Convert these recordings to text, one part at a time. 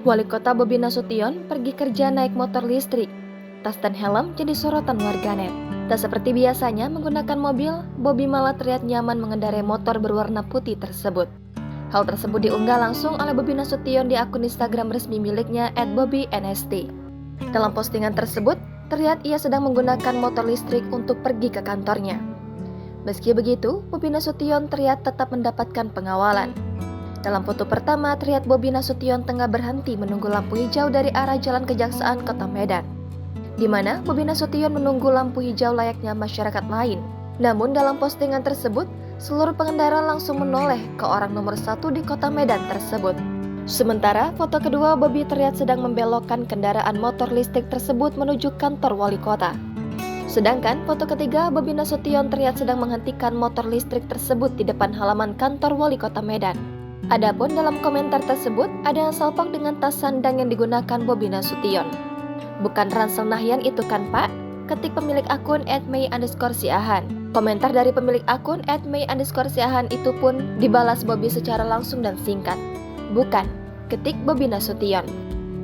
Wali Kota Bobi Nasution pergi kerja naik motor listrik. Tas dan helm jadi sorotan warganet. Tak seperti biasanya menggunakan mobil, Bobi malah terlihat nyaman mengendarai motor berwarna putih tersebut. Hal tersebut diunggah langsung oleh Bobi Nasution di akun Instagram resmi miliknya @bobbynst. Dalam postingan tersebut, terlihat ia sedang menggunakan motor listrik untuk pergi ke kantornya. Meski begitu, Bobi Nasution terlihat tetap mendapatkan pengawalan. Dalam foto pertama, terlihat Bobi Nasution tengah berhenti menunggu lampu hijau dari arah Jalan Kejaksaan Kota Medan, di mana Bobi Nasution menunggu lampu hijau layaknya masyarakat lain. Namun dalam postingan tersebut, seluruh pengendara langsung menoleh ke orang nomor 1 di Kota Medan tersebut. Sementara foto kedua, Bobi terlihat sedang membelokkan kendaraan motor listrik tersebut menuju kantor wali kota. Sedangkan foto ketiga, Bobi Nasution terlihat sedang menghentikan motor listrik tersebut di depan halaman kantor wali kota Medan. Adapun dalam komentar tersebut, ada yang salpok dengan tas sandang yang digunakan Bobi Nasution. "Bukan ransel Nahyan itu kan Pak?" ketik pemilik akun @mei_siahan. Komentar dari pemilik akun @mei_siahan itu pun dibalas Bobi secara langsung dan singkat. "Bukan," ketik Bobi Nasution.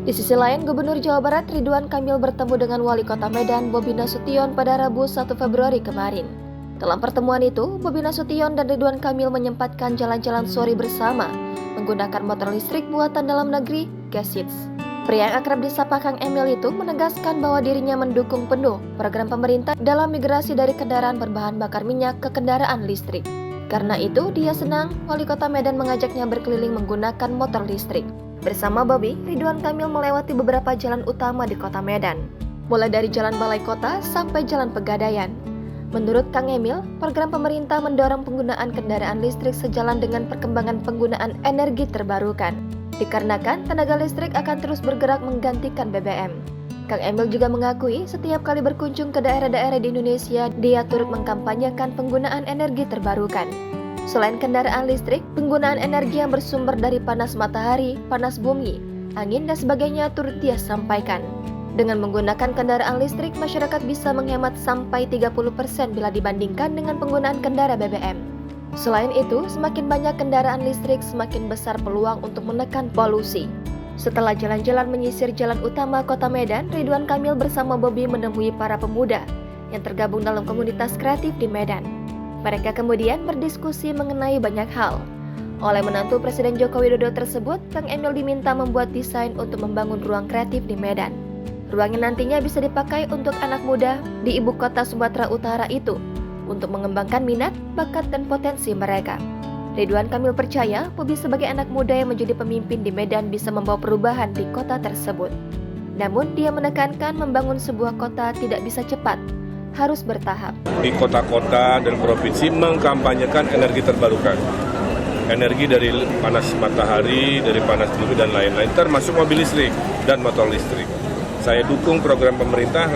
Di sisi lain, Gubernur Jawa Barat Ridwan Kamil bertemu dengan Wali Kota Medan Bobi Nasution pada Rabu 1 Februari kemarin. Dalam pertemuan itu, Bobi Nasution dan Ridwan Kamil menyempatkan jalan-jalan sore bersama menggunakan motor listrik buatan dalam negeri, Gasits. Pria yang akrab disapa Kang Emil itu menegaskan bahwa dirinya mendukung penuh program pemerintah dalam migrasi dari kendaraan berbahan bakar minyak ke kendaraan listrik. Karena itu, dia senang Wali Kota Medan mengajaknya berkeliling menggunakan motor listrik. Bersama Bobi, Ridwan Kamil melewati beberapa jalan utama di Kota Medan, mulai dari Jalan Balai Kota sampai Jalan Pegadaian. Menurut Kang Emil, program pemerintah mendorong penggunaan kendaraan listrik sejalan dengan perkembangan penggunaan energi terbarukan, dikarenakan tenaga listrik akan terus bergerak menggantikan BBM. Kang Emil juga mengakui setiap kali berkunjung ke daerah-daerah di Indonesia, dia turut mengkampanyekan penggunaan energi terbarukan. Selain kendaraan listrik, penggunaan energi yang bersumber dari panas matahari, panas bumi, angin, dan sebagainya turut dia sampaikan. Dengan menggunakan kendaraan listrik, masyarakat bisa menghemat sampai 30% bila dibandingkan dengan penggunaan kendaraan BBM. Selain itu, semakin banyak kendaraan listrik, semakin besar peluang untuk menekan polusi. Setelah jalan-jalan menyisir jalan utama Kota Medan, Ridwan Kamil bersama Bobi menemui para pemuda yang tergabung dalam komunitas kreatif di Medan. Mereka kemudian berdiskusi mengenai banyak hal. Oleh menantu Presiden Joko Widodo tersebut, Kang Emil diminta membuat desain untuk membangun ruang kreatif di Medan. Ruang yang nantinya bisa dipakai untuk anak muda di ibu kota Sumatera Utara itu untuk mengembangkan minat, bakat, dan potensi mereka. Ridwan Kamil percaya Bobi sebagai anak muda yang menjadi pemimpin di Medan bisa membawa perubahan di kota tersebut. Namun dia menekankan membangun sebuah kota tidak bisa cepat, harus bertahap. Di kota-kota dan provinsi mengkampanyekan energi terbarukan. Energi dari panas matahari, dari panas bumi dan lain-lain, termasuk mobil listrik dan motor listrik. Saya dukung program pemerintah.